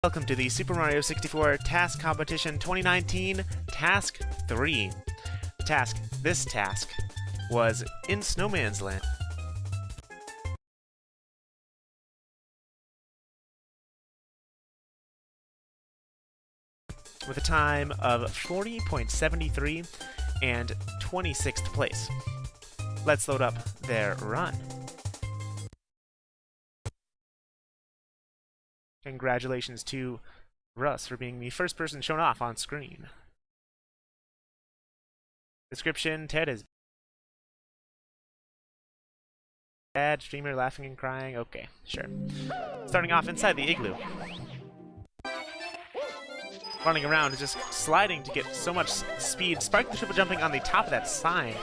Welcome to the Super Mario 64 TAS Competition 2019 Task 3. This task was in Snowman's Land. With a time of 40.73 and 26th place. Let's load up their run. Congratulations to Russ for being the first person shown off on screen. Description: Ted is bad, streamer laughing and crying. Okay, sure. Starting off inside the igloo. Running around, just sliding to get so much speed. Spark the triple jumping on the top of that sign.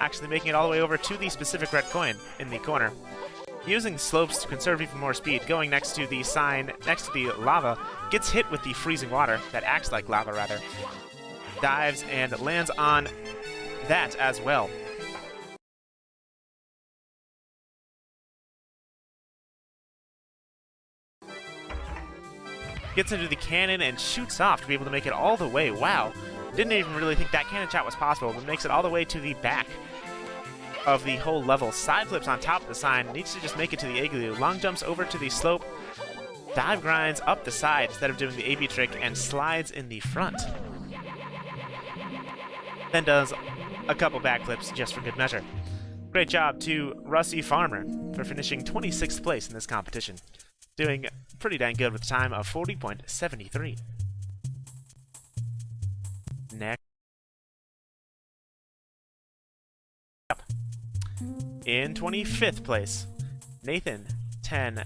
Actually making it all the way over to the specific red coin in the corner. Using slopes to conserve even more speed, going next to the sign, next to the lava, gets hit with the freezing water, that acts like lava rather. Dives and lands on that as well. Gets into the cannon and shoots off to be able to make it all the way. Wow. Didn't even really think that cannon shot was possible, but makes it all the way to the back of the whole level. Side flips on top of the sign, needs to just make it to the igloo. Long jumps over to the slope, dive grinds up the side instead of doing the AB trick, and slides in the front. Then does a couple backflips just for good measure. Great job to Rusty Farmer for finishing 26th place in this competition. Doing pretty dang good with a time of 40.73. Next up, in 25th place, Nathan 10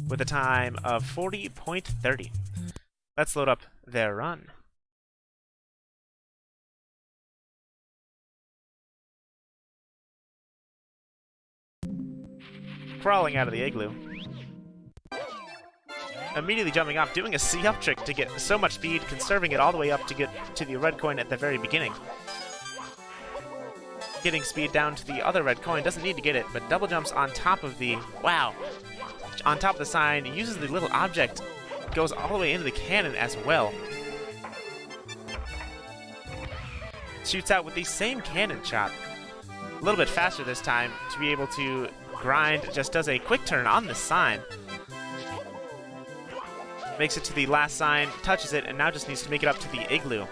with a time of 40.30. Let's load up their run. Crawling out of the igloo. Immediately jumping off, doing a C-up trick to get so much speed, conserving it all the way up to get to the red coin at the very beginning. Getting speed down to the other red coin, doesn't need to get it, but double jumps on top of the, wow, on top of the sign, uses the little object, goes all the way into the cannon as well. Shoots out with the same cannon shot. A little bit faster this time to be able to grind, just does a quick turn on the sign. Makes it to the last sign, touches it, and now just needs to make it up to the igloo.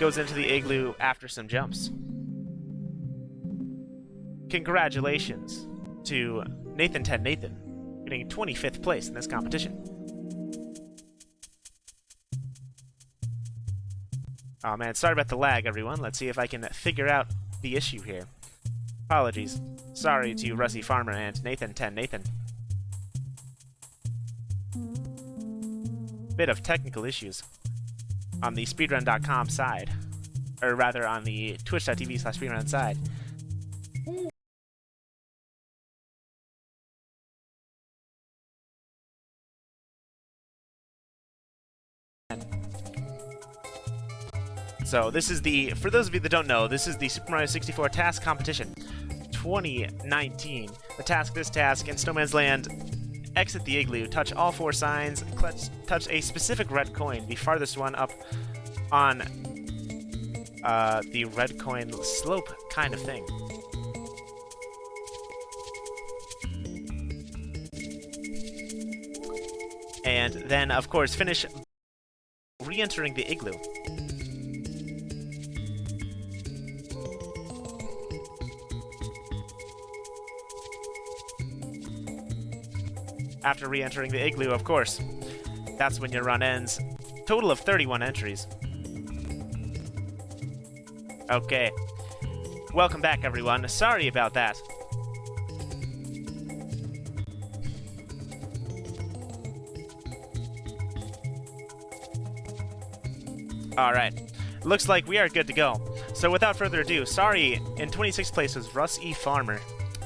Goes into the igloo after some jumps. Congratulations to Nathan, getting 25th place in this competition. Oh man, sorry about the lag, everyone. Let's see if I can figure out the issue here. Apologies. Sorry to Rusty Farmer and Nathan. Bit of technical issues on the speedrun.com side, or rather on the twitch.tv/speedrun side. So this is the, for those of you that don't know, this is the Super Mario 64 TAS Competition 2019. This task in Snowman's Land. Exit the igloo, touch all 4 signs, touch a specific red coin, the farthest one up on the red coin slope kind of thing. And then, of course, finish re-entering the igloo. After re-entering the igloo, of course, that's when your run ends. Total of 31 entries. Okay. Welcome back, everyone. Sorry about that. Alright. Looks like we are good to go. So without further ado, sorry, in 26th place was Russ E. Farmer.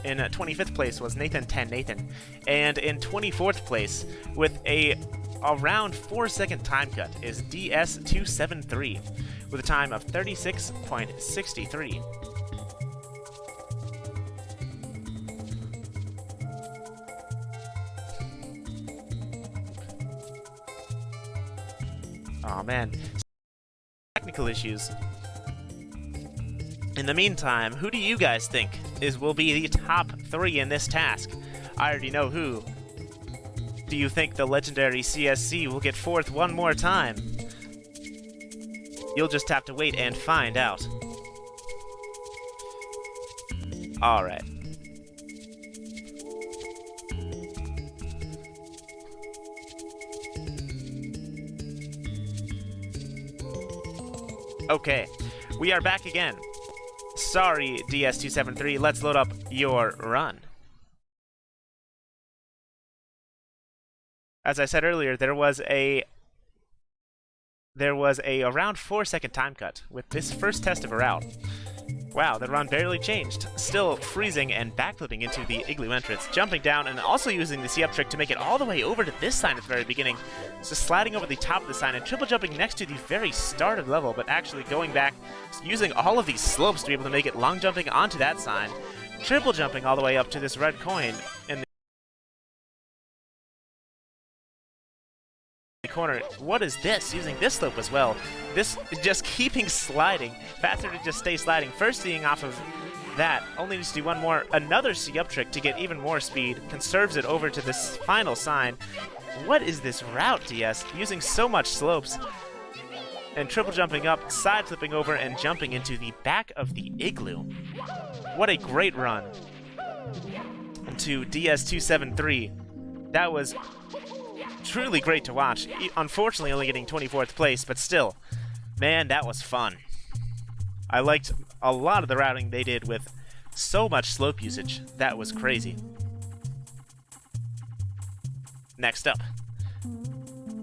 In 25th place was Nathan 10 Nathan. And in 24th place, with a around 4-second time cut, is DS273, with a time of 36.63. Aw, man. Technical issues. In the meantime, who do you guys think will be the top 3 in this task? I already know who. Do you think the legendary CSC will get 4th one more time? You'll just have to wait and find out. Alright. Okay, we are back again. Sorry, DS273, let's load up your run. As I said earlier, there was a around 4-second time cut with this first test of a route. Wow, the run barely changed. Still freezing and backflipping into the igloo entrance, jumping down and also using the C-up trick to make it all the way over to this sign at the very beginning. So sliding over the top of the sign and triple jumping next to the very start of the level, but actually going back, using all of these slopes to be able to make it long jumping onto that sign, triple jumping all the way up to this red coin in the corner. What is this? Using this slope as well. This is just keeping sliding. Faster to just stay sliding. First seeing off of that. Only needs to do one more. Another C-up trick to get even more speed. Conserves it over to this final sign. What is this route, DS? Using so much slopes. And triple jumping up, side flipping over, and jumping into the back of the igloo. What a great run to DS273. That was truly great to watch. Unfortunately, only getting 24th place, but still, man, that was fun. I liked a lot of the routing they did with so much slope usage. That was crazy. Next up,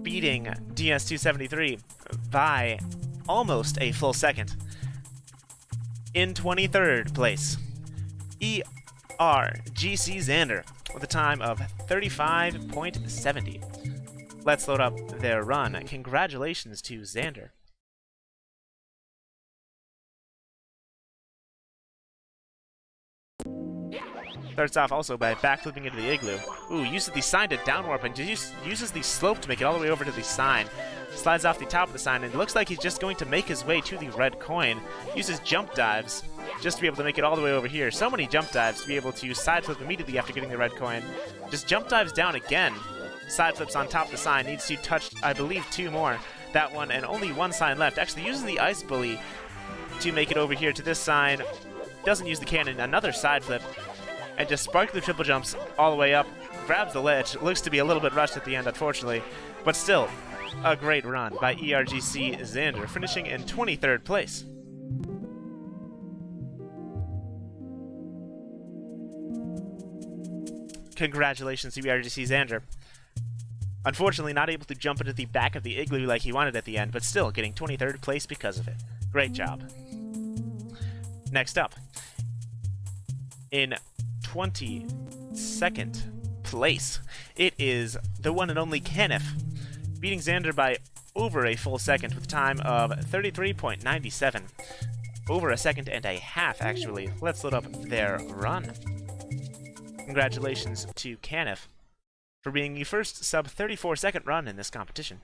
beating DS273 by almost a full second. In 23rd place, ERGC Xander with a time of 35.70. Let's load up their run. Congratulations to Xander. Starts off also by backflipping into the igloo. Ooh, uses the sign to downwarp and just uses the slope to make it all the way over to the sign. Slides off the top of the sign and it looks like he's just going to make his way to the red coin. Uses jump dives just to be able to make it all the way over here. So many jump dives to be able to side flip immediately after getting the red coin. Just jump dives down again. Side flips on top of the sign. Needs to touch, I believe, 2 more. That one and only 1 sign left. Actually uses the ice bully to make it over here to this sign. Doesn't use the cannon. Another side flip. And just sparkly triple jumps all the way up. Grabs the ledge. Looks to be a little bit rushed at the end, unfortunately. But still, a great run by ERGC Xander, finishing in 23rd place. Congratulations to ERGC Xander. Unfortunately, not able to jump into the back of the igloo like he wanted at the end, but still getting 23rd place because of it. Great job. Next up, in 22nd place, it is the one and only Kenneth, beating Xander by over a full second with a time of 33.97. Over a second and a half, actually. Let's load up their run. Congratulations to Kenneth for being the first sub 34-second run in this competition.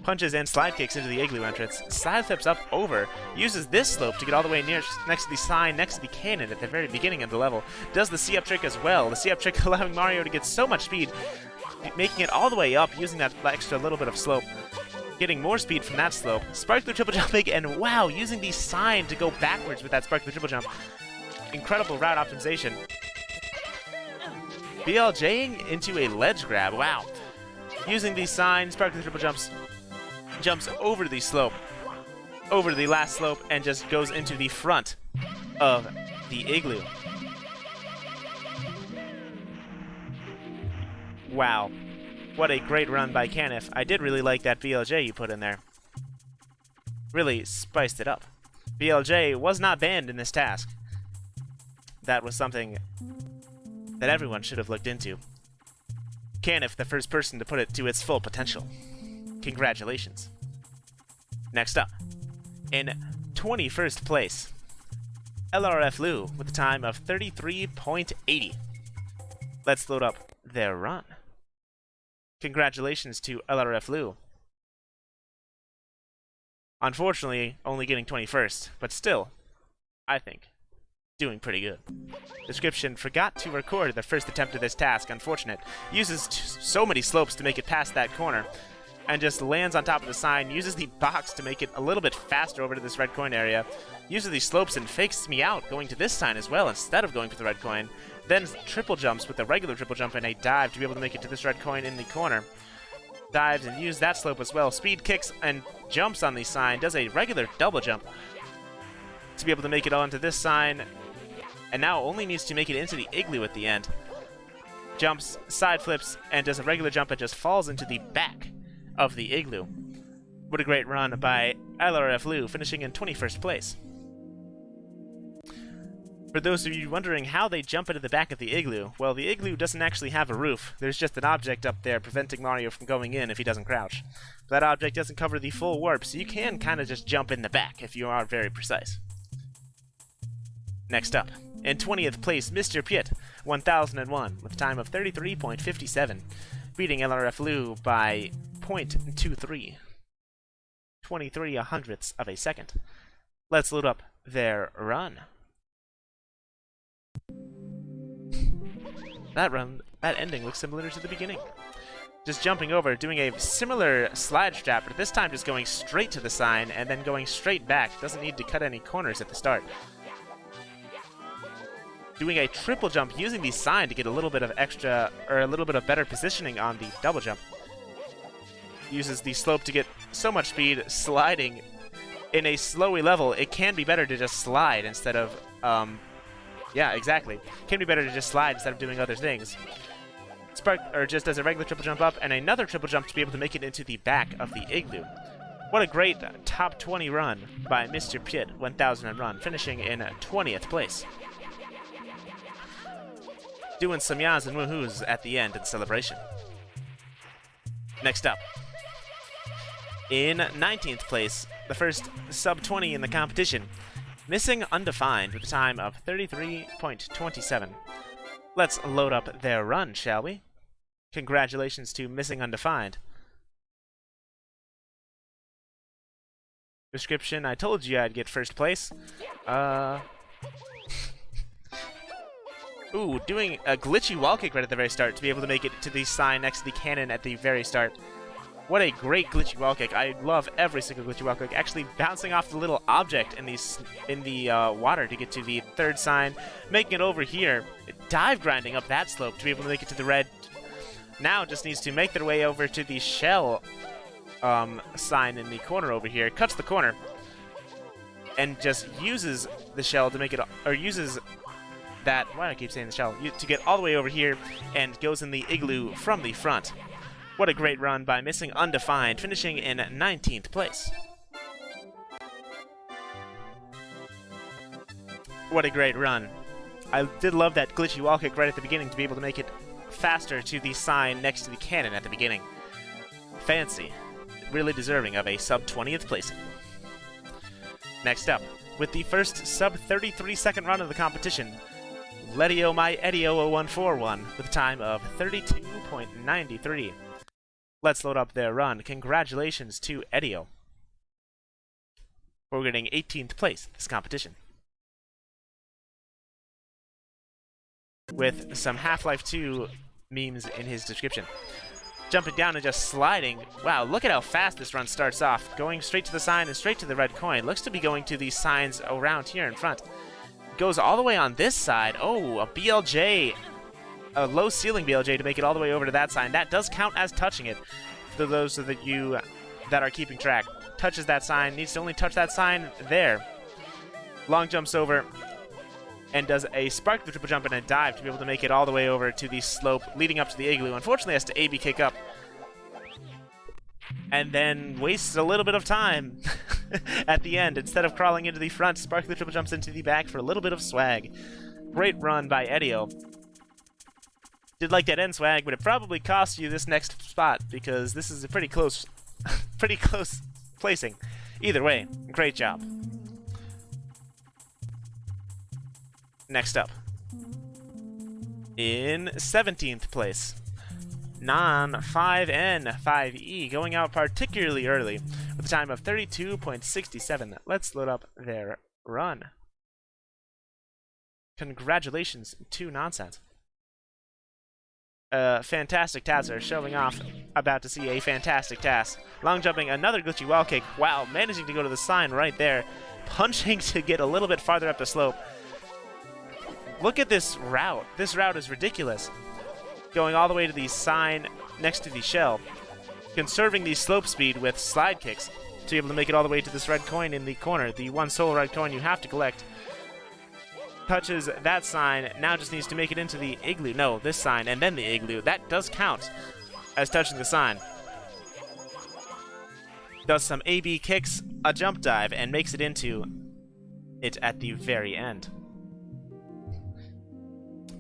Punches and slide kicks into the igloo entrance, side flips up over, uses this slope to get all the way next to the sign, next to the cannon at the very beginning of the level. Does the C-up trick as well. The C-up trick allowing Mario to get so much speed, making it all the way up, using that extra little bit of slope. Getting more speed from that slope. Sparkly triple jumping, and wow, using the sign to go backwards with that sparkly triple jump. Incredible route optimization. BLJing into a ledge grab, wow. Using the sign, sparkly triple jumps over the slope, over the last slope, and just goes into the front of the igloo. Wow. What a great run by Canif. I did really like that VLJ you put in there. Really spiced it up. VLJ was not banned in this task. That was something that everyone should have looked into. Canif, the first person to put it to its full potential. Congratulations. Next up, in 21st place, LRF Lou with a time of 33.80. Let's load up their run. Congratulations to LRF Lou. Unfortunately, only getting 21st, but still, I think, doing pretty good. Description: forgot to record the first attempt of this task. Unfortunate. Uses so many slopes to make it past that corner, and just lands on top of the sign. Uses the box to make it a little bit faster over to this red coin area. Uses these slopes and fakes me out going to this sign as well instead of going for the red coin. Then triple jumps with a regular triple jump and a dive to be able to make it to this red coin in the corner. Dives and use that slope as well. Speed kicks and jumps on the sign. Does a regular double jump to be able to make it onto this sign. And now only needs to make it into the igloo at the end. Jumps, side flips, and does a regular jump and just falls into the back of the igloo. What a great run by LRF Lou, finishing in 21st place. For those of you wondering how they jump into the back of the igloo, well, the igloo doesn't actually have a roof. There's just an object up there preventing Mario from going in if he doesn't crouch. That object doesn't cover the full warp, so you can kind of just jump in the back if you are very precise. Next up, in 20th place, Mr. Piet, 1001, with a time of 33.57, beating LRF Lou by 0.23. 23 hundredths of a second. Let's load up their run. That ending looks similar to the beginning. Just jumping over, doing a similar slide strap, but this time just going straight to the sign and then going straight back. Doesn't need to cut any corners at the start. Doing a triple jump using the sign to get a little bit of extra, or a little bit of better positioning on the double jump. Uses the slope to get so much speed, sliding in a slowy level. It can be better to just slide instead of, yeah, exactly. Can be better to just slide instead of doing other things. Spark, or just does a regular triple jump up and another triple jump to be able to make it into the back of the igloo. What a great top 20 run by Mr. Piet, 1000 run, finishing in 20th place. Doing some yas and woohoos at the end in celebration. Next up, in 19th place, the first sub 20 in the competition, Missing Undefined with a time of 33.27. Let's load up their run, shall we? Congratulations to Missing Undefined. Description: I told you I'd get first place. Ooh, doing a glitchy wall kick right at the very start to be able to make it to the sign next to the cannon at the very start. What a great glitchy wall kick. I love every single glitchy wall kick. Actually bouncing off the little object in the water to get to the third sign, making it over here, dive grinding up that slope to be able to make it to the red. Now just needs to make their way over to the shell sign in the corner over here, cuts the corner, and just uses the shell to make it, or uses that, why do I keep saying the shell, to get all the way over here and goes in the igloo from the front. What a great run by Missing Undefined, finishing in 19th place. What a great run. I did love that glitchy wall kick right at the beginning to be able to make it faster to the sign next to the cannon at the beginning. Fancy. Really deserving of a sub 20th placing. Next up, with the first sub 33 second run of the competition, Letio My Edio 0141 with a time of 32.93. Let's load up their run. Congratulations to Edio for getting 18th place in this competition. With some Half-Life 2 memes in his description. Jumping down and just sliding. Wow, look at how fast this run starts off. Going straight to the sign and straight to the red coin. Looks to be going to these signs around here in front. Goes all the way on this side. Oh, a BLJ. A low ceiling BLJ to make it all the way over to that sign. That does count as touching it. For those of you that are keeping track. Touches that sign. Needs to only touch that sign there. Long jumps over. And does a spark the triple jump and a dive to be able to make it all the way over to the slope leading up to the igloo. Unfortunately has to AB kick up and then wastes a little bit of time at the end. Instead of crawling into the front, Sparkly triple jumps into the back for a little bit of swag. Great run by Edio. Did like that end swag, but it probably cost you this next spot because this is a pretty close placing. Either way, great job. Next up, in 17th place, Non-5N5E, going out particularly early with a time of 32.67. Let's load up their run. Congratulations to Nonsense. Fantastic TASer showing off, about to see a fantastic TAS. Long jumping, another glitchy wall kick. Wow, managing to go to the sign right there. Punching to get a little bit farther up the slope. Look at this route. This route is ridiculous. Going all the way to the sign next to the shell. Conserving the slope speed with slide kicks to be able to make it all the way to this red coin in the corner. The one sole red coin you have to collect. Touches that sign, now just needs to make it into the igloo. No, this sign and then the igloo. That does count as touching the sign. Does some AB kicks, a jump dive, and makes it into it at the very end.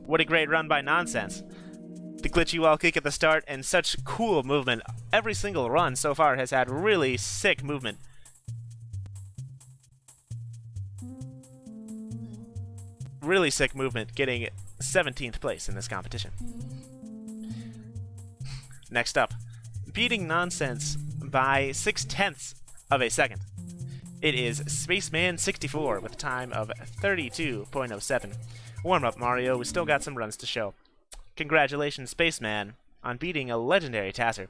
What a great run by Nonsense. The glitchy wall kick at the start and such cool movement. Every single run so far has had really sick movement. Really sick movement, getting 17th place in this competition. Next up, beating Nonsense by 0.6 of a second. It is Spaceman64 with a time of 32.07. Warm up, Mario. We still got some runs to show. Congratulations, Spaceman, on beating a legendary TASer.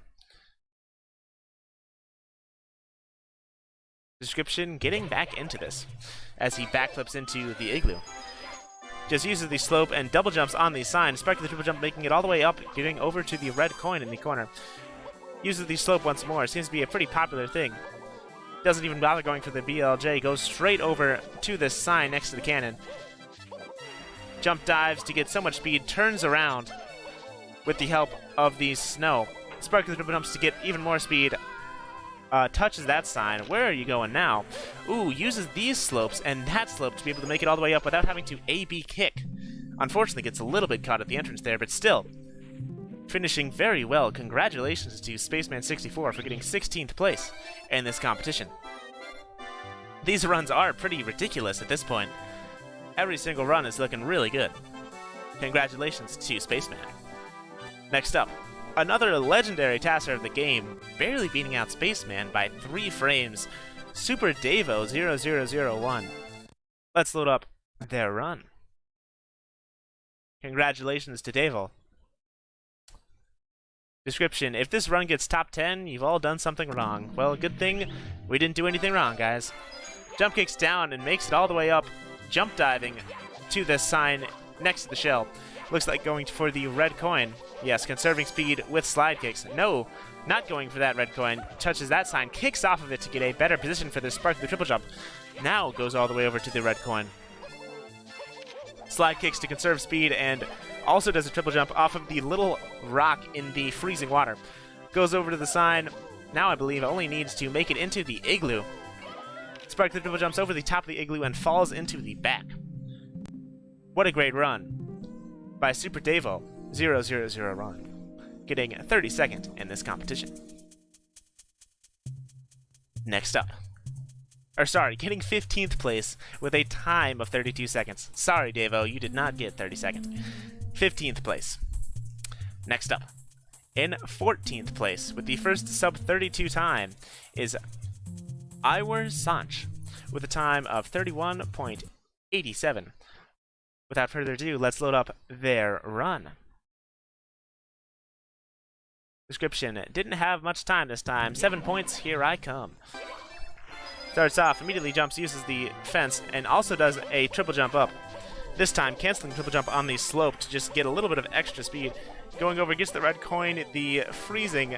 Description: getting back into this as he backflips into the igloo. Just uses the slope and double jumps on the sign. Sparkly the triple jump, making it all the way up, getting over to the red coin in the corner. Uses the slope once more. Seems to be a pretty popular thing. Doesn't even bother going for the BLJ. Goes straight over to this sign next to the cannon. Jump dives to get so much speed. Turns around with the help of the snow. Sparkly the triple jumps to get even more speed. Touches that sign. Where are you going now? Ooh, uses these slopes and that slope to be able to make it all the way up without having to AB kick. Unfortunately, gets a little bit caught at the entrance there, but still. Finishing very well. Congratulations to Spaceman64 for getting 16th place in this competition. These runs are pretty ridiculous at this point. Every single run is looking really good. Congratulations to Spaceman. Next up, another legendary TASer of the game, barely beating out Spaceman by 3 frames, Super Davo 0001. Let's load up their run. Congratulations to Davo. Description: if this run gets top 10, you've all done something wrong. Well, good thing we didn't do anything wrong, guys. Jump kicks down and makes it all the way up, jump diving to this sign next to the shell. Looks like going for the red coin. Yes, conserving speed with slide kicks. No, not going for that red coin. Touches that sign, kicks off of it to get a better position for the Sparkly triple jump. Now goes all the way over to the red coin. Slide kicks to conserve speed and also does a triple jump off of the little rock in the freezing water. Goes over to the sign. Now I believe only needs to make it into the igloo. Sparkly triple jumps over the top of the igloo and falls into the back. What a great run by Super Davo 000 getting 32nd in this competition. Next up. Getting 15th place with a time of 32 seconds. Sorry, Davo, you did not get 32nd. 15th place. Next up. In 14th place with the first sub-32 time is Iwer Sanch with a time of 31.87. Without further ado, let's load up their run. Description: didn't have much time this time. 7 points, here I come. Starts off, immediately jumps, uses the fence, and also does a triple jump up. This time, canceling triple jump on the slope to just get a little bit of extra speed. Going over, gets the red coin, the freezing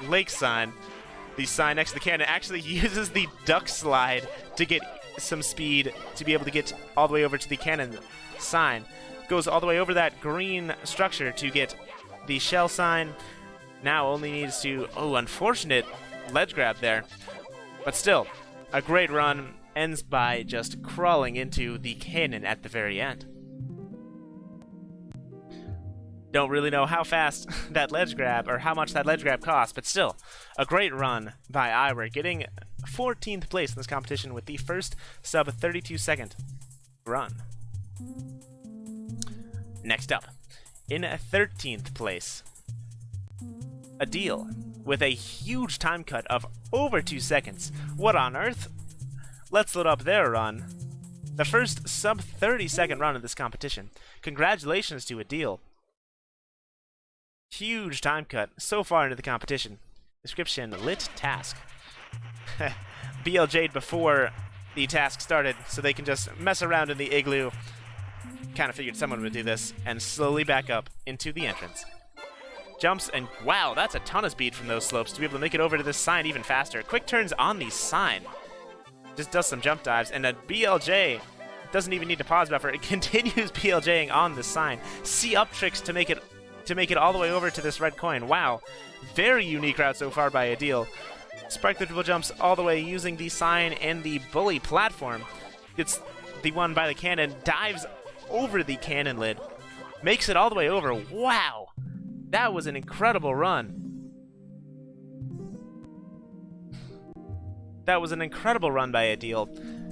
lake sign. The sign next to the cannon actually uses the duck slide to get some speed to be able to get all the way over to the cannon sign. Goes all the way over that green structure to get the shell sign. Now only needs to... oh, unfortunate ledge grab there. But still, a great run ends by just crawling into the cannon at the very end. Don't really know how fast that ledge grab, or how much that ledge grab cost, but still, a great run by Ira, getting 14th place in this competition with the first sub 32 second run. Next up, in 13th place, Adil, with a huge time cut of over 2 seconds. What on earth? Let's load up their run. The first sub 30 second run of this competition. Congratulations to Adil. Huge time cut so far into the competition. Description: lit task. BLJ'd before the task started so they can just mess around in the igloo. Kind of figured someone would do this, and slowly back up into the entrance. Jumps, and wow, that's a ton of speed from those slopes to be able to make it over to this sign even faster. Quick turns on the sign. Just does some jump dives, and a BLJ doesn't even need to pause buffer. It continues BLJing on the sign. C up tricks to make it all the way over to this red coin. Wow, very unique route so far by Adil. Spark the triple jumps all the way using the sign and the bully platform. Gets the one by the cannon, dives over the cannon lid, makes it all the way over. Wow, that was an incredible run. That was an incredible run by Adil.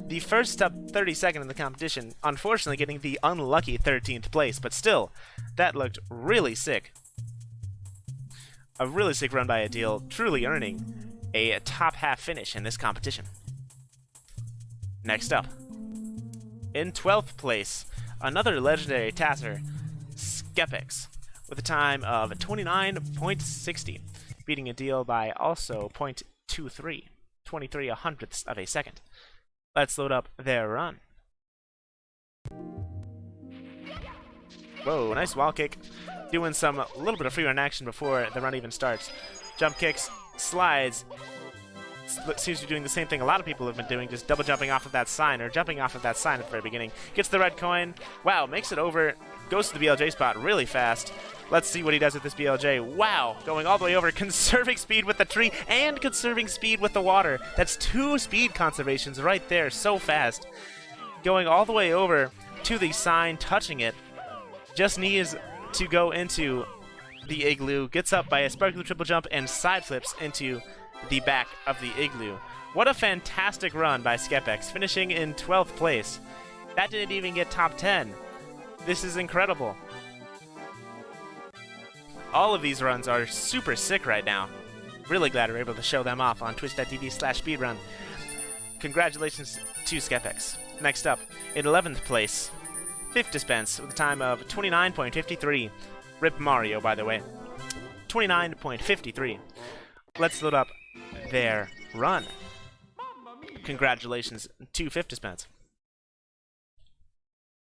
The first up 32nd in the competition, unfortunately getting the unlucky 13th place, but still, that looked really sick. A really sick run by Adil, truly earning a top half finish in this competition. Next up, in 12th place, another legendary TASer, Skepix, with a time of 29.60, beating Adil by also 0.23, 23 100ths of a second. Let's load up their run. Whoa, nice wall kick. Doing some little bit of free run action before the run even starts. Jump kicks, slides. Seems to be doing the same thing a lot of people have been doing, just double jumping off of that sign, or jumping off of that sign at the very beginning. Gets the red coin. Wow, makes it over. Goes to the BLJ spot really fast. Let's see what he does with this BLJ. Wow, going all the way over, conserving speed with the tree and conserving speed with the water. That's 2 speed conservations right there, so fast. Going all the way over to the sign, touching it. Just needs to go into the igloo, gets up by a sparkly triple jump and side flips into the back of the igloo. What a fantastic run by Skepix, finishing in 12th place. That didn't even get top 10. This is incredible. All of these runs are super sick right now. Really glad we're able to show them off on twitch.tv/speedrun. Congratulations to Skepix. Next up, in 11th place, Fifth Dispense with a time of 29.53. Rip Mario, by the way. 29.53. Let's load up their run. Congratulations to Fifth Dispense.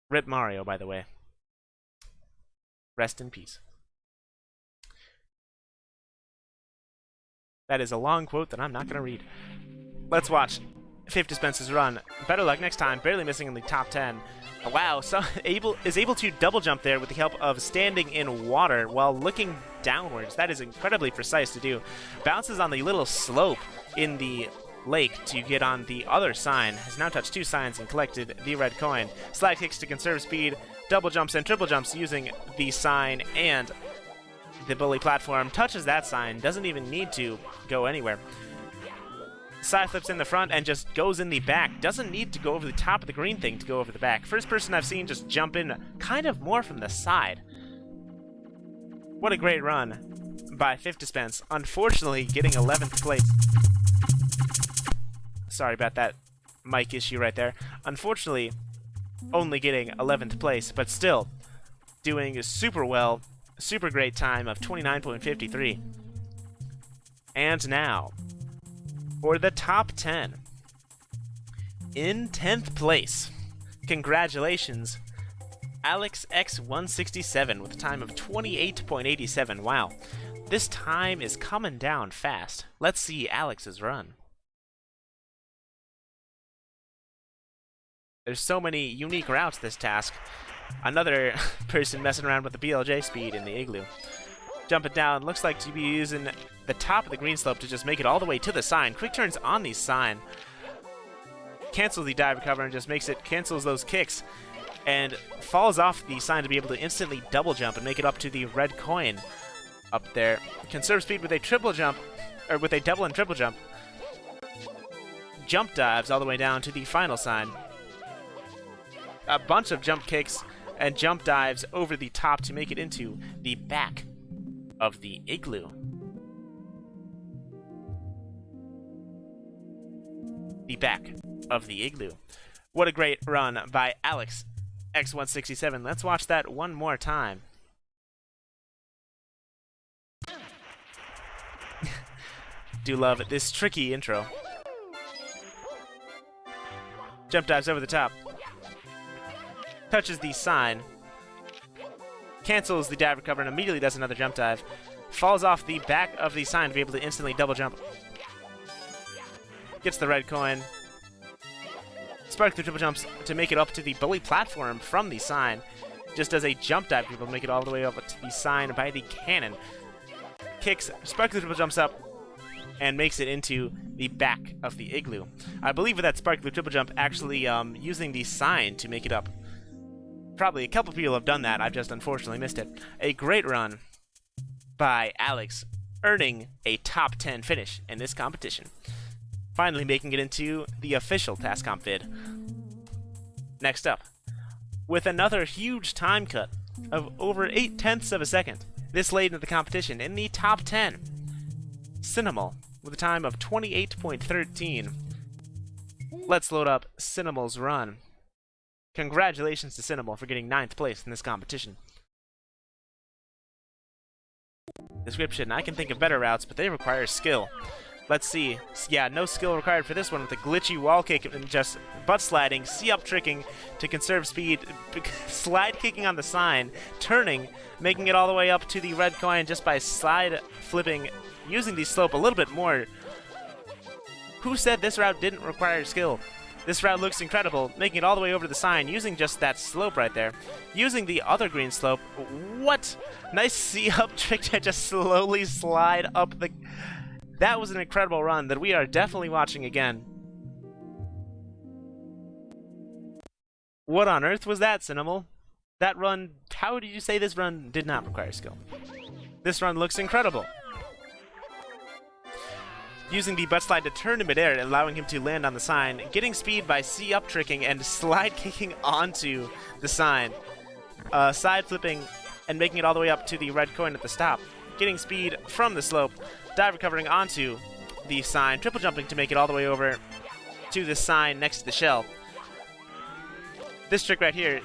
Rip Mario, by the way. Rest in peace. That is a long quote that I'm not going to read. Let's watch Fifth Dispense's run. Better luck next time. Barely missing in the top 10. Wow, is able to double jump there with the help of standing in water while looking downwards. That is incredibly precise to do. Bounces on the little slope in the lake to get on the other sign. Has now touched 2 signs and collected the red coin. Slide kicks to conserve speed. Double jumps and triple jumps using the sign and the bully platform. Touches that sign. Doesn't even need to go anywhere. Side flips in the front and just goes in the back. Doesn't need to go over the top of the green thing to go over the back. First person I've seen just jump in kind of more from the side. What a great run by Fifth Dispense. Unfortunately, getting 11th place. Sorry about that mic issue right there. Unfortunately, only getting 11th place, but still doing super well. Super great time of 29.53. And now, for the top 10. In 10th place, congratulations, Alex X167 with a time of 28.87. Wow, this time is coming down fast. Let's see Alex's run. There's so many unique routes this task. Another person messing around with the BLJ speed in the igloo. Jumping down. Looks like to be using the top of the green slope to just make it all the way to the sign. Quick turns on the sign. Cancels the dive recover and just cancels those kicks. And falls off the sign to be able to instantly double jump and make it up to the red coin up there. Conserve speed with a triple jump, or with a double and triple jump. Jump dives all the way down to the final sign. A bunch of jump kicks and jump dives over the top to make it into the back of the igloo. The back of the igloo. What a great run by Alex X167. Let's watch that one more time. Do love this tricky intro. Jump dives over the top. Touches the sign. Cancels the dive recover and immediately does another jump dive. Falls off the back of the sign to be able to instantly double jump. Gets the red coin. Spark the triple jumps to make it up to the bully platform from the sign. Just does a jump dive to make it all the way up to the sign by the cannon. Kicks, spark the triple jumps up, and makes it into the back of the igloo. I believe with that spark the triple jump, actually using the sign to make it up. Probably a couple people have done that. I've just unfortunately missed it. A great run by Alex, earning a top 10 finish in this competition. Finally making it into the official task comp vid. Next up, with another huge time cut of over 0.8 of a second, this late into the competition in the top 10, Cinemal with a time of 28.13. Let's load up Cinemal's run. Congratulations to Cinemal for getting 9th place in this competition. Description: I can think of better routes, but they require skill. Let's see. Yeah, no skill required for this one with a glitchy wall kick and just butt sliding, C-up tricking to conserve speed, slide kicking on the sign, turning, making it all the way up to the red coin just by slide flipping, using the slope a little bit more. Who said this route didn't require skill? This route looks incredible, making it all the way over to the sign, using just that slope right there. Using the other green slope. What? Nice C-up trick to just slowly slide up the... That was an incredible run that we are definitely watching again. What on earth was that, Cinemal? That run, how did you say this run did not require skill? This run looks incredible. Using the butt slide to turn in midair, allowing him to land on the sign, getting speed by C-up tricking and slide kicking onto the sign, side flipping and making it all the way up to the red coin at the stop, getting speed from the slope, dive recovering onto the sign, triple jumping to make it all the way over to the sign next to the shell. This trick right here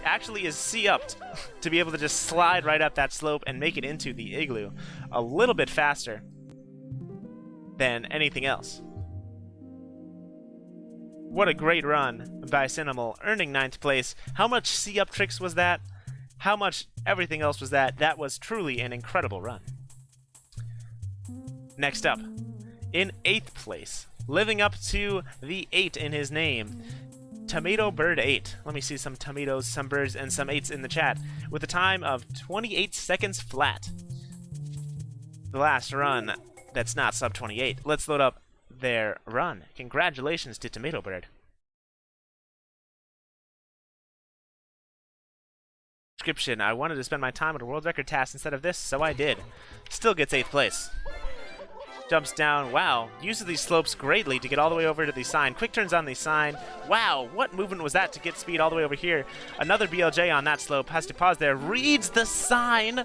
actually is C-upped to be able to just slide right up that slope and make it into the igloo a little bit faster than anything else. What a great run by Cinemal, earning 9th place. How much C-up tricks was that? How much everything else was that? That was truly an incredible run. Next up, in 8th place, living up to the 8 in his name, Tomato Bird 8. Let me see some tomatoes, some birds, and some 8s in the chat. With a time of 28 seconds flat. The last run that's not sub 28. Let's load up their run. Congratulations to Tomato Bird. Description: I wanted to spend my time at a world record task instead of this, so I did. Still gets 8th place. Jumps down. Wow. Uses these slopes greatly to get all the way over to the sign. Quick turns on the sign. Wow. What movement was that to get speed all the way over here? Another BLJ on that slope. Has to pause there. Reads the sign.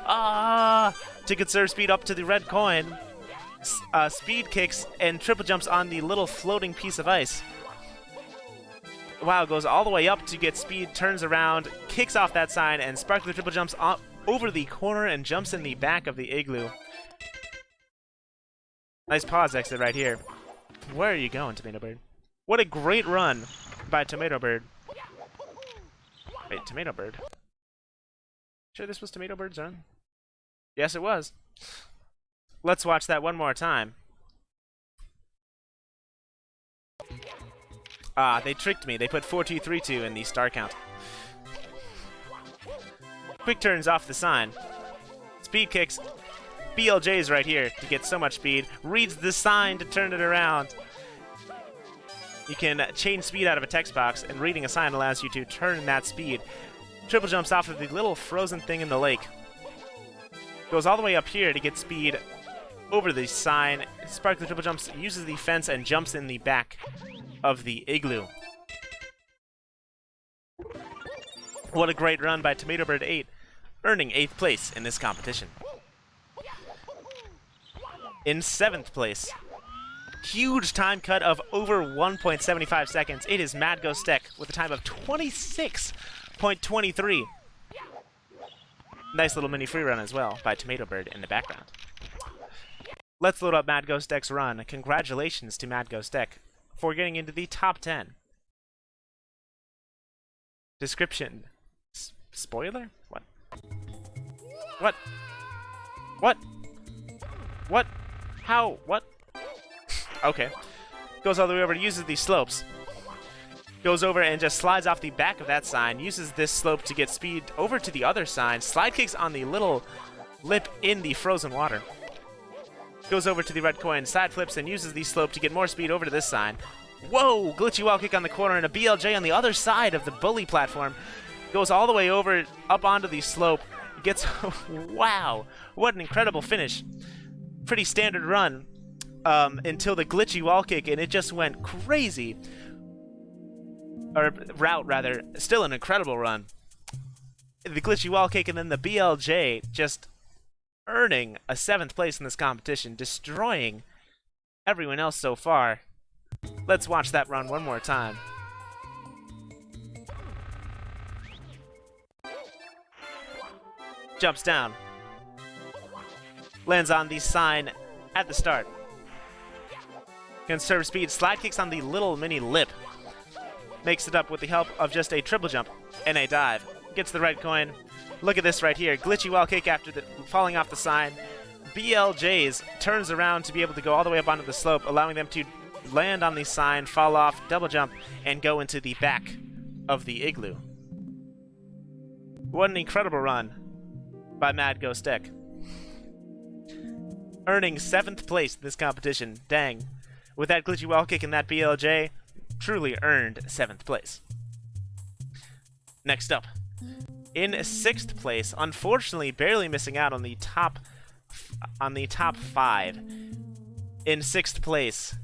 To conserve speed up to the red coin. Speed kicks and triple jumps on the little floating piece of ice. Wow. Goes all the way up to get speed. Turns around. Kicks off that sign and sparkly triple jumps over the corner and jumps in the back of the igloo. Nice pause exit right here. Where are you going, Tomato Bird? What a great run by Tomato Bird. Wait, Tomato Bird? Sure this was Tomato Bird's run? Yes, it was. Let's watch that one more time. They tricked me. They put 4232 in the star count. Quick turns off the sign. Speed kicks. BLJ's right here to get so much speed. Reads the sign to turn it around. You can change speed out of a text box, and reading a sign allows you to turn that speed. Triple jumps off of the little frozen thing in the lake. Goes all the way up here to get speed over the sign. Sparkly triple jumps, uses the fence, and jumps in the back of the igloo. What a great run by Tomato Bird 8, earning 8th place in this competition. In 7th place, huge time cut of over 1.75 seconds. It is Mad Ghost Deck with a time of 26.23. Nice little mini free run as well by Tomato Bird in the background. Let's load up Mad Ghost Deck's run. Congratulations to Mad Ghost Deck for getting into the top 10. Description. Spoiler? What? What? What? What? How? What? Okay. Goes all the way over, uses these slopes. Goes over and just slides off the back of that sign, uses this slope to get speed over to the other sign, slide kicks on the little lip in the frozen water. Goes over to the red coin, side flips, and uses the slope to get more speed over to this sign. Whoa! Glitchy wall kick on the corner and a BLJ on the other side of the bully platform. Goes all the way over, up onto the slope. Gets... wow! What an incredible finish. Pretty standard run until the glitchy wall kick, and it just went crazy. Or route, rather. Still an incredible run. The glitchy wall kick and then the BLJ just earning a 7th place in this competition, destroying everyone else so far. Let's watch that run one more time. Jumps down. Lands on the sign at the start. Conserve speed, slide kicks on the little mini lip. Makes it up with the help of just a triple jump and a dive. Gets the red coin. Look at this right here. Glitchy wall kick after falling off the sign. BLJ's turns around to be able to go all the way up onto the slope, allowing them to land on the sign, fall off, double jump, and go into the back of the igloo. What an incredible run by Mad Ghost Deck. Earning 7th place in this competition. Dang. With that glitchy wall kick and that BLJ, truly earned 7th place. Next up, in 6th place, unfortunately barely missing out on the top 5. In 6th place,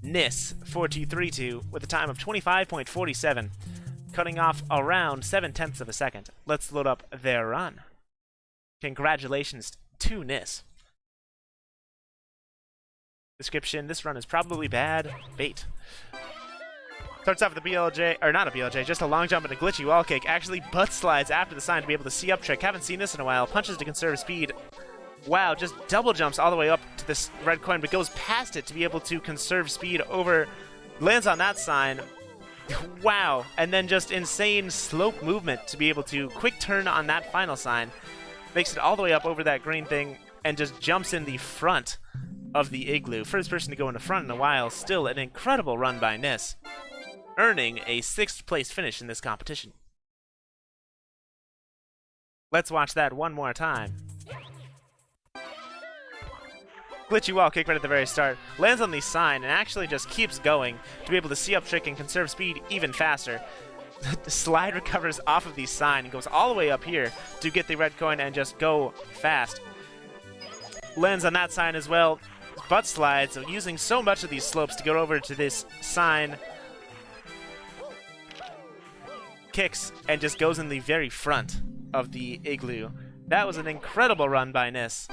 Nis4232 with a time of 25.47, cutting off around 7/10 of a second. Let's load up their run. Congratulations to Nis. Description: this run is probably bad bait. Starts off with a BLJ, or not a BLJ, just a long jump and a glitchy wall kick. Actually butt slides after the sign to be able to see up trick. Haven't seen this in a while. Punches to conserve speed. Wow, just double jumps all the way up to this red coin, but goes past it to be able to conserve speed over. Lands on that sign. Wow, and then just insane slope movement to be able to quick turn on that final sign. Makes it all the way up over that green thing and just jumps in the front of the igloo. First person to go in the front in a while. Still an incredible run by Nis, earning a 6th place finish in this competition. Let's watch that one more time. Glitchy wall kick right at the very start. Lands on the sign and actually just keeps going to be able to see up trick and conserve speed even faster. The slide recovers off of the sign and goes all the way up here to get the red coin and just go fast. Lands on that sign as well. Butt slides, using so much of these slopes to go over to this sign. Kicks and just goes in the very front of the igloo. That was an incredible run by Nis.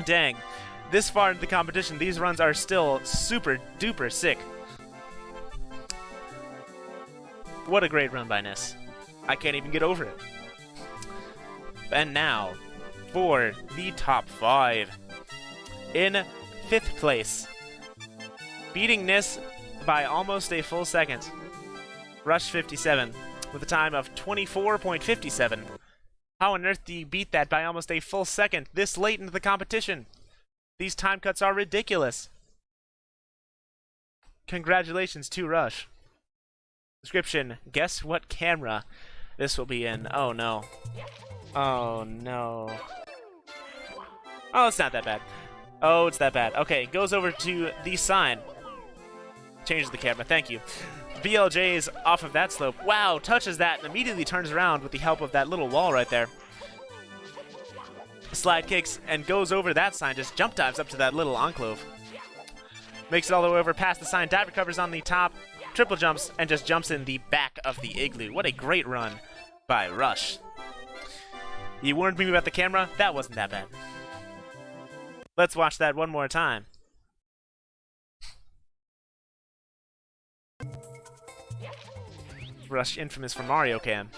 Dang. This far into the competition, these runs are still super duper sick. What a great run by Nis. I can't even get over it. And now, for the top 5. In 5th place, beating Nis by almost a full second, Rush57 with a time of 24.57. How on earth do you beat that by almost a full second this late into the competition? These time cuts are ridiculous. Congratulations to Rush. Description: guess what camera this will be in. Oh no. Oh, no. Oh, it's not that bad. Oh, it's that bad. Okay, goes over to the sign. Changes the camera, thank you. BLJ's off of that slope. Wow, touches that and immediately turns around with the help of that little wall right there. Slide kicks and goes over that sign, just jump dives up to that little enclave. Makes it all the way over past the sign, dive recovers on the top, triple jumps, and just jumps in the back of the igloo. What a great run by Rush. You warned me about the camera? That wasn't that bad. Let's watch that one more time. Rush infamous for Mario Cam.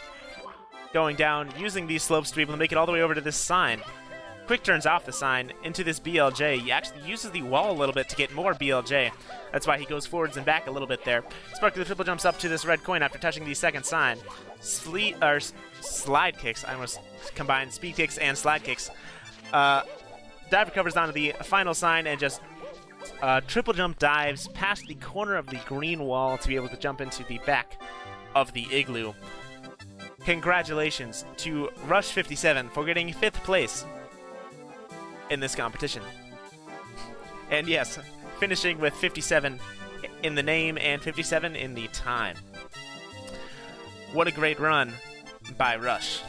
Going down, using these slopes to be able to make it all the way over to this sign. Quick turns off the sign into this BLJ. He actually uses the wall a little bit to get more BLJ. That's why he goes forwards and back a little bit there. Sparky the triple jumps up to this red coin after touching the second sign. Slide kicks. I almost combined speed kicks and slide kicks. Dive recovers onto the final sign and just triple jump dives past the corner of the green wall to be able to jump into the back of the igloo. Congratulations to Rush 57 for getting 5th place in this competition. And yes, finishing with 57 in the name and 57 in the time. What a great run by Rush.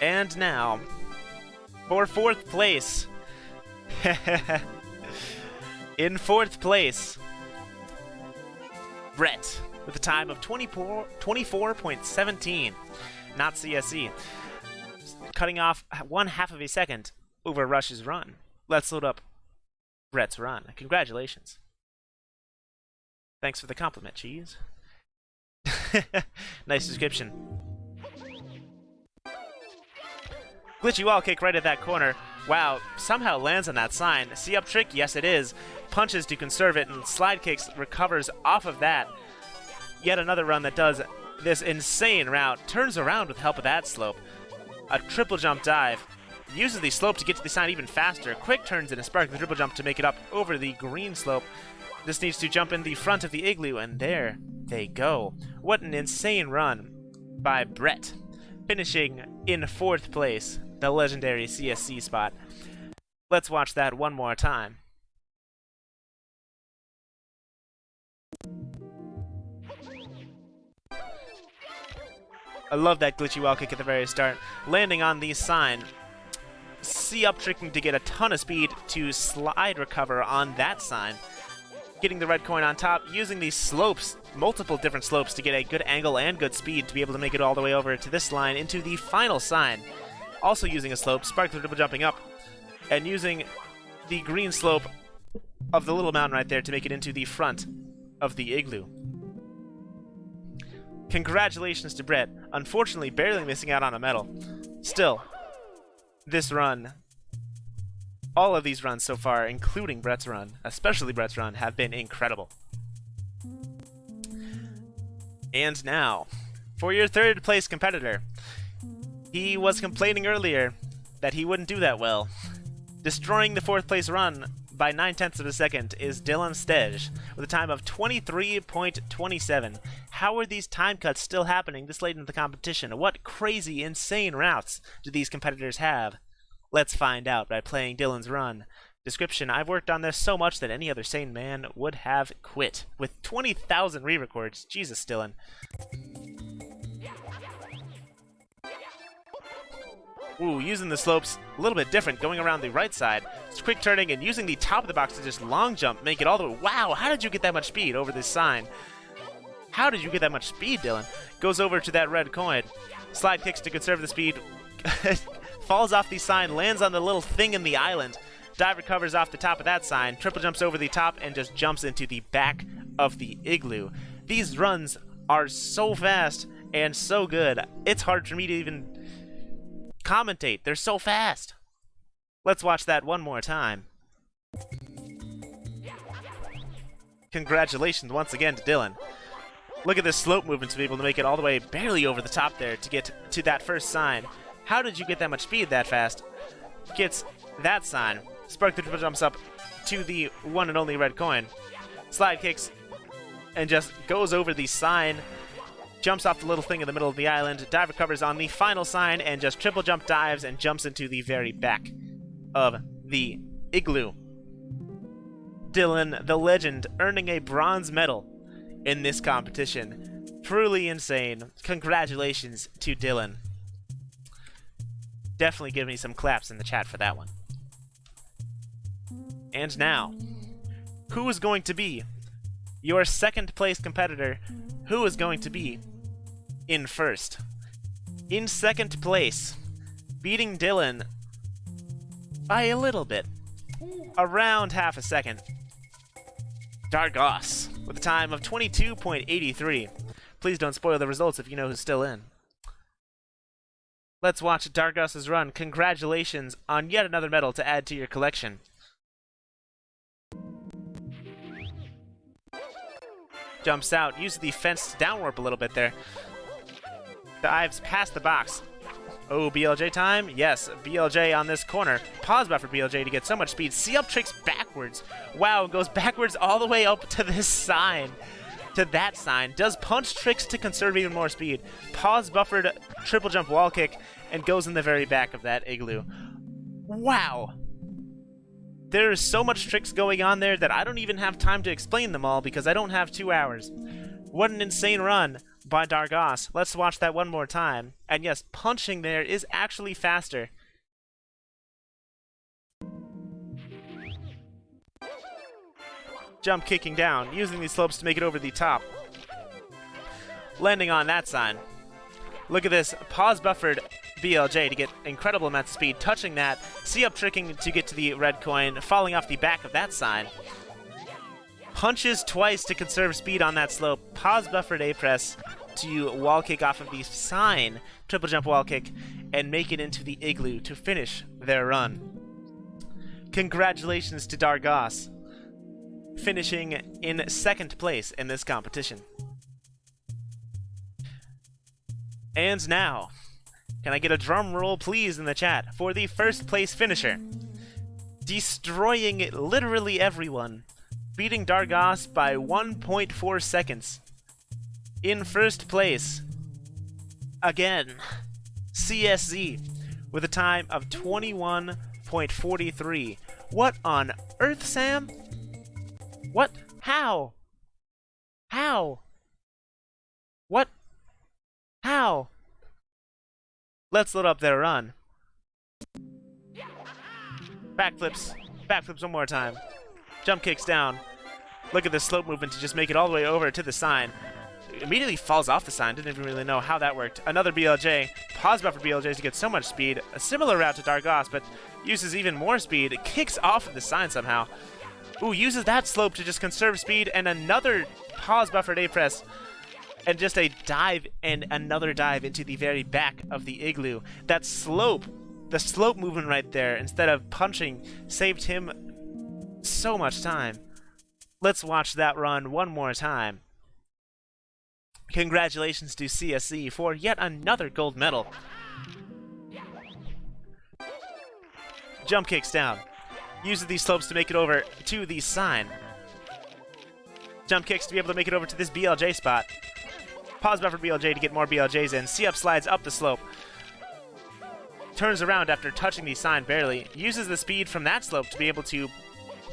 And now, for 4th place. In 4th place, Brett with a time of 24.17, not CSE. Cutting off 1/2 of a second over Rush's run. Let's load up Brett's run. Congratulations. Thanks for the compliment, Cheese. Nice description. Glitchy wall kick right at that corner. Wow, somehow lands on that sign. See up trick? Yes it is. Punches to conserve it, and slide kicks recovers off of that. Yet another run that does this insane route. Turns around with help of that slope. A triple jump dive. Uses the slope to get to the sign even faster. Quick turns in a spark the triple jump to make it up over the green slope. This needs to jump in the front of the igloo, and there they go. What an insane run by Brett. Finishing in 4th place, the legendary CSC spot. Let's watch that one more time. I love that glitchy wall kick at the very start. Landing on the sign. C up tricking to get a ton of speed to slide recover on that sign. Getting the red coin on top, using these slopes, multiple different slopes to get a good angle and good speed to be able to make it all the way over to this line into the final sign. Also using a slope, spark the triple jumping up, and using the green slope of the little mountain right there to make it into the front of the igloo. Congratulations to Brett. Unfortunately, barely missing out on a medal. Still, this run, all of these runs so far, including Brett's run, especially Brett's run, have been incredible. And now, for your 3rd place competitor. He was complaining earlier that he wouldn't do that well. Destroying the 4th place run by 9/10 of a second is Dylan Stej with a time of 23.27. How are these time cuts still happening this late in the competition? What crazy, insane routes do these competitors have? Let's find out by playing Dylan's run. Description: I've worked on this so much that any other sane man would have quit. With 20,000 re-records. Jesus, Dylan. Ooh, using the slopes a little bit different, going around the right side. Just quick turning and using the top of the box to just long jump, make it all the way. Wow, how did you get that much speed over this sign? How did you get that much speed, Dylan? Goes over to that red coin. Slide kicks to conserve the speed. Falls off the sign, lands on the little thing in the island. Dive recovers off the top of that sign, triple jumps over the top, and just jumps into the back of the igloo. These runs are so fast and so good. It's hard for me to even commentate. They're so fast. Let's watch that one more time. Congratulations once again to Dylan. Look at this slope movement to be able to make it all the way barely over the top there to get to that first sign. How did you get that much speed that fast? Gets that sign. Spark the triple jumps up to the one and only red coin. Slide kicks and just goes over the sign. jumps off the little thing in the middle of the island, dive recovers on the final sign, and just triple jump dives and jumps into the very back of the igloo. Dylan, the legend, earning a bronze medal in this competition. Truly insane. Congratulations to Dylan. Definitely give me some claps in the chat for that one. And now, who is going to be your second place competitor? Who is going to be in first? In second place, beating Dylan by a little bit, around half a second, Dargos, with a time of 22.83. Please don't spoil the results if you know who's still in. Let's watch Dargos' run. Congratulations on yet another medal to add to your collection. Jumps out, uses the fence to downwarp a little bit there. Dives past the box. Oh, BLJ time? Yes, BLJ on this corner. Pause buffer BLJ to get so much speed. C-up tricks backwards. Wow, goes backwards all the way up to this sign. To that sign. Does punch tricks to conserve even more speed. Pause buffered triple jump wall kick and goes in the very back of that igloo. Wow. There is so much tricks going on there that I don't even have time to explain them all because I don't have 2 hours. What an insane run by Dargos. Let's watch that one more time. And yes, punching there is actually faster. Jump kicking down, using these slopes to make it over the top. Landing on that sign. Look at this, pause buffered BLJ to get incredible amounts of speed, touching that, C-up tricking to get to the red coin, falling off the back of that sign. Punches twice to conserve speed on that slope, pause buffered A-press to wall kick off of the sign, triple jump wall kick, and make it into the igloo to finish their run. Congratulations to Dargos, finishing in second place in this competition. And now, can I get a drum roll please in the chat for the first place finisher? Destroying literally everyone, beating Dargos by 1.4 seconds. In first place, again, CSZ, with a time of 21.43. What on earth, Sam? What? How? How? What? How? Let's load up their run. Backflips. Backflips one more time. Jump kicks down. Look at the slope movement to just make it all the way over to the sign. Immediately falls off the sign. Didn't even really know how that worked. Another BLJ. Pause buffer BLJs to get so much speed. A similar route to Dargos, but uses even more speed. It kicks off of the sign somehow. Ooh, uses that slope to just conserve speed, and another pause buffered A-press. And just a dive and another dive into the very back of the igloo. That slope, the slope movement right there, instead of punching, saved him so much time. Let's watch that run one more time. Congratulations to CSC for yet another gold medal. Jump kicks down. Uses these slopes to make it over to the sign. Jump kicks to be able to make it over to this BLJ spot. Pause buffer BLJ to get more BLJs in. C-up slides up the slope. Turns around after touching the sign barely. Uses the speed from that slope to be able to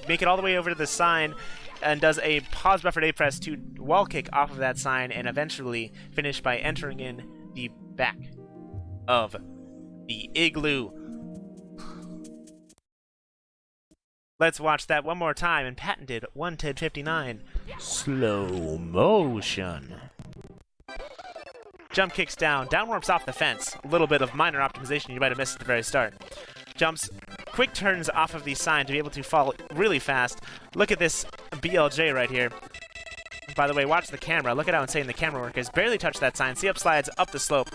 make it all the way over to the sign, and does a pause buffered A-press to wall kick off of that sign, and eventually finish by entering in the back of the igloo. Let's watch that one more time in patented 1:10:59 slow motion. Jump kicks down, downwarps off the fence. A little bit of minor optimization you might have missed at the very start. Jumps, quick turns off of the sign to be able to fall really fast. Look at this BLJ right here. By the way, watch the camera. Look at how insane the camera work is. Barely touched that sign. C-up slides up the slope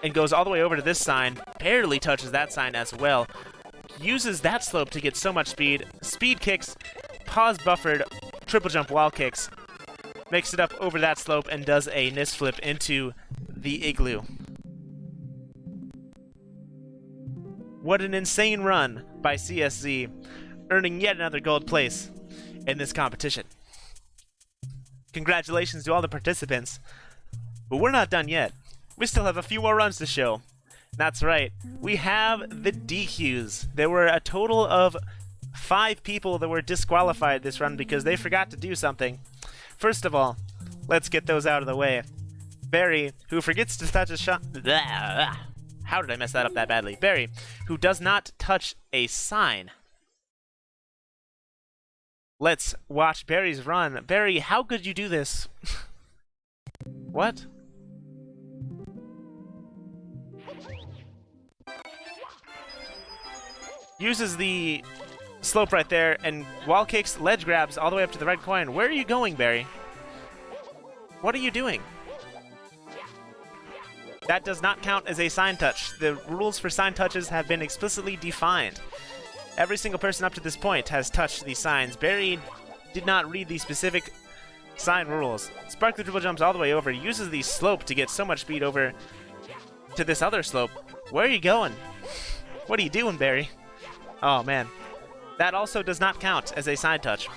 and goes all the way over to this sign. Barely touches that sign as well. Uses that slope to get so much speed. Speed kicks, pause buffered, triple jump wall kicks. Makes it up over that slope and does a NIS flip into the igloo. What an insane run by CSZ, earning yet another gold place in this competition. Congratulations to all the participants. But we're not done yet. We still have a few more runs to show. That's right. We have the DQs. There were a total of 5 people that were disqualified this run because they forgot to do something. First of all, let's get those out of the way. Barry, who forgets to touch a shot. How did I mess that up that badly? Barry, who does not touch a sign. Let's watch Barry's run. Barry, how could you do this? What? Uses the slope right there and wall kicks, ledge grabs all the way up to the red coin. Where are you going, Barry? What are you doing? That does not count as a sign touch. The rules for sign touches have been explicitly defined. Every single person up to this point has touched these signs. Barry did not read the specific sign rules. Spark the triple jumps all the way over, uses the slope to get so much speed over to this other slope. Where are you going? What are you doing, Barry? Oh, man. That also does not count as a sign touch.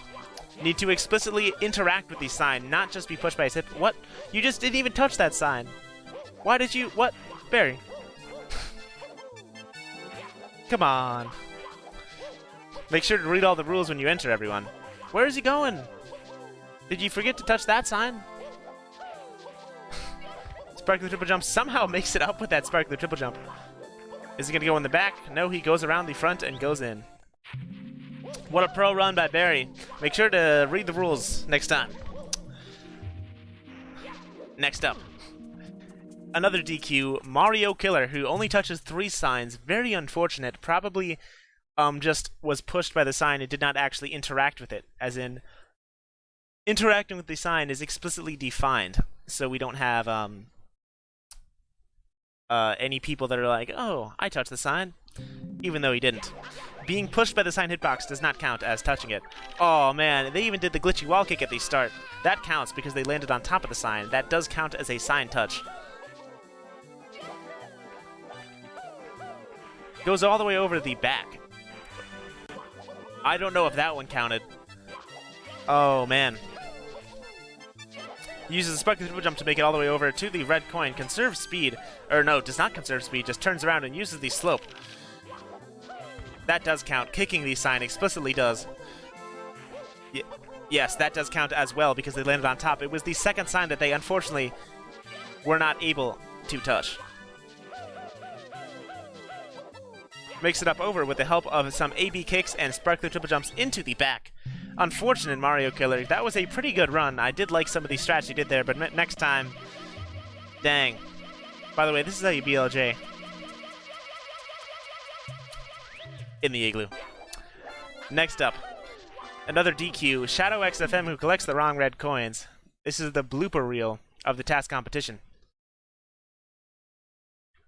You need to explicitly interact with the sign, not just be pushed by his hip. What? You just didn't even touch that sign. Why did you... What? Barry. Come on. Make sure to read all the rules when you enter, everyone. Where is he going? Did you forget to touch that sign? Sparkly triple jump somehow makes it up with that sparkly triple jump. Is he going to go in the back? No, he goes around the front and goes in. What a pro run by Barry. Make sure to read the rules next time. Next up. Another DQ, Mario Killer, who only touches 3 signs. Very unfortunate. Probably just was pushed by the sign and did not actually interact with it. As in, interacting with the sign is explicitly defined. So we don't have any people that are like, oh, I touched the sign, even though he didn't. Being pushed by the sign hitbox does not count as touching it. Oh man, they even did the glitchy wall kick at the start. That counts because they landed on top of the sign. That does count as a sign touch. Goes all the way over the back. I don't know if that one counted. Oh man. Uses a sparkly triple jump to make it all the way over to the red coin. Conserves speed. Or no, does not conserve speed. Just turns around and uses the slope. That does count. Kicking the sign explicitly does. Yes, that does count as well because they landed on top. It was the second sign that they unfortunately were not able to touch. Makes it up over with the help of some AB kicks and sparkly triple jumps into the back. Unfortunate Mario Killer. That was a pretty good run. I did like some of the strats you did there, but next time, dang. By the way, this is how you BLJ. In the igloo. Next up, another DQ, Shadow XFM, who collects the wrong red coins. This is the blooper reel of the TAS competition.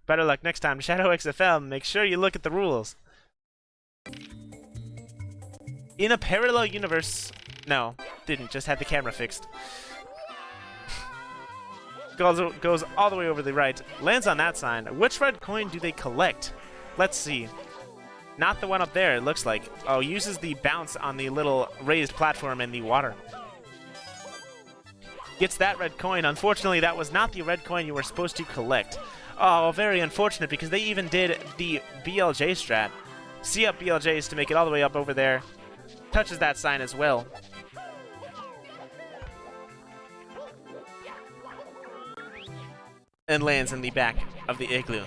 Better luck next time, Shadow XFM. Make sure you look at the rules. In a parallel universe... No, didn't. Just had the camera fixed. Goes all the way over the right. Lands on that sign. Which red coin do they collect? Let's see. Not the one up there, it looks like. Oh, uses the bounce on the little raised platform in the water. Gets that red coin. Unfortunately, that was not the red coin you were supposed to collect. Oh, very unfortunate, because they even did the BLJ strat. C up BLJs to make it all the way up over there. Touches that sign as well. And lands in the back of the igloo.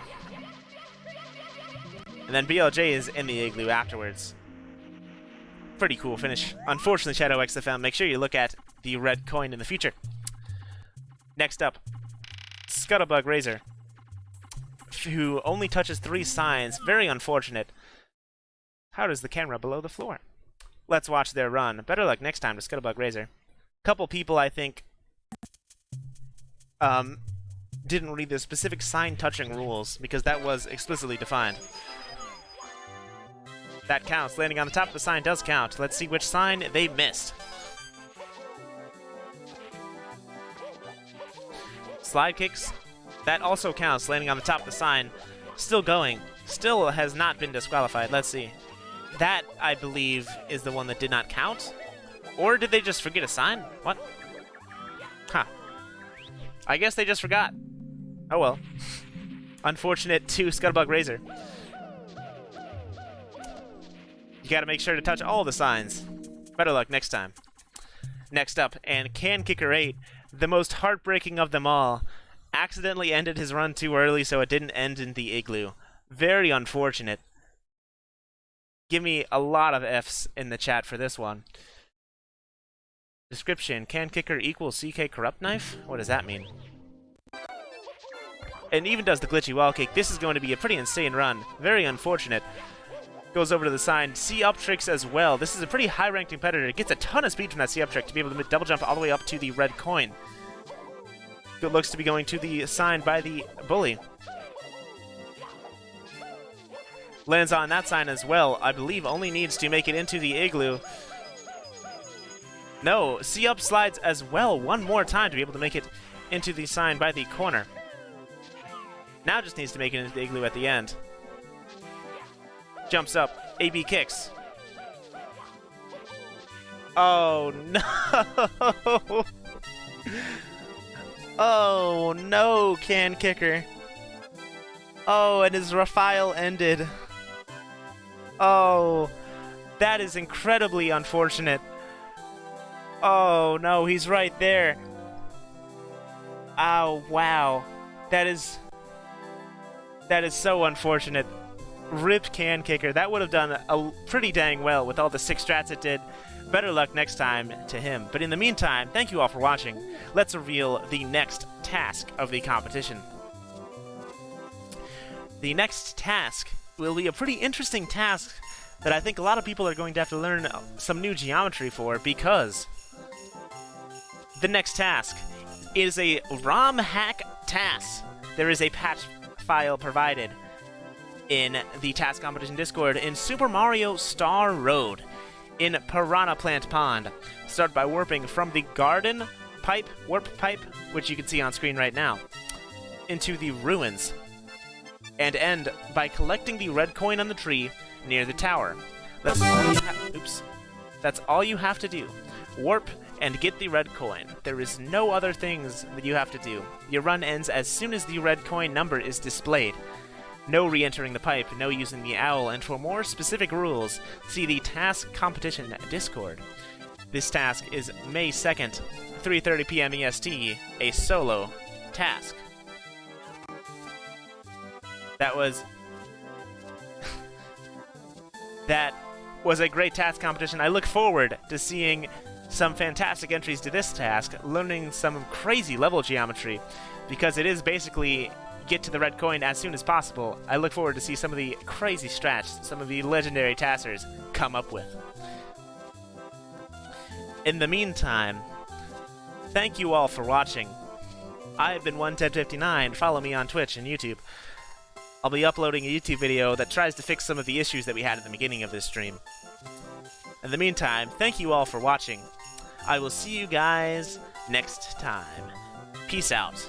And then BLJ is in the igloo afterwards. Pretty cool finish. Unfortunately, Shadow XFM, make sure you look at the red coin in the future. Next up, Scuttlebug Razor, who only touches 3 signs. Very unfortunate. How does the camera below the floor? Let's watch their run. Better luck next time to Scuttlebug Razor. Couple people, I think, didn't read the specific sign touching rules because that was explicitly defined. That counts. Landing on the top of the sign does count. Let's see which sign they missed. Slide kicks. That also counts. Landing on the top of the sign. Still going. Still has not been disqualified. Let's see. That, I believe, is the one that did not count. Or did they just forget a sign? What? Huh. I guess they just forgot. Oh well. Unfortunate to Scuttlebug Razor. You gotta make sure to touch all the signs. Better luck next time. Next up, and Can Kicker 8, the most heartbreaking of them all, accidentally ended his run too early so it didn't end in the igloo. Very unfortunate. Give me a lot of Fs in the chat for this one. Description, Can Kicker equals CK Corrupt Knife? What does that mean? And even does the glitchy wall kick. This is going to be a pretty insane run. Very unfortunate. Goes over to the sign. C-up tricks as well. This is a pretty high-ranked competitor. It gets a ton of speed from that C-up trick to be able to double jump all the way up to the red coin. Good looks to be going to the sign by the bully. Lands on that sign as well. I believe only needs to make it into the igloo. No, C-up slides as well one more time to be able to make it into the sign by the corner. Now just needs to make it into the igloo at the end. Jumps up. AB kicks. Oh, no! Oh, no, Can Kicker. Oh, and his refile ended. Oh, that is incredibly unfortunate. Oh, no, he's right there. Oh, wow. That is so unfortunate. Rip Can Kicker. That would have done pretty dang well with all the 6 strats it did. Better luck next time to him. But in the meantime, thank you all for watching. Let's reveal the next task of the competition. The next task will be a pretty interesting task that I think a lot of people are going to have to learn some new geometry for, because the next task is a ROM hack TAS. There is a patch file provided in the TAS competition Discord in Super Mario Star Road in Piranha Plant Pond. Start by warping from the garden pipe, warp pipe, which you can see on screen right now, into the ruins, and end by collecting the red coin on the tree near the tower. That's all you have to do. Warp and get the red coin. There is no other things that you have to do. Your run ends as soon as the red coin number is displayed. No re-entering the pipe, no using the owl, and for more specific rules, see the Task Competition Discord. This task is May 2nd, 3:30 PM EST, a solo task. That was a great task competition. I look forward to seeing some fantastic entries to this task, learning some crazy level geometry, because it is basically get to the red coin as soon as possible. I look forward to see some of the crazy strats some of the legendary tassers come up with. In the meantime, thank you all for watching. I've been 11059. Follow me on Twitch and YouTube. I'll be uploading a YouTube video that tries to fix some of the issues that we had at the beginning of this stream. In the meantime, thank you all for watching. I will see you guys next time. Peace out.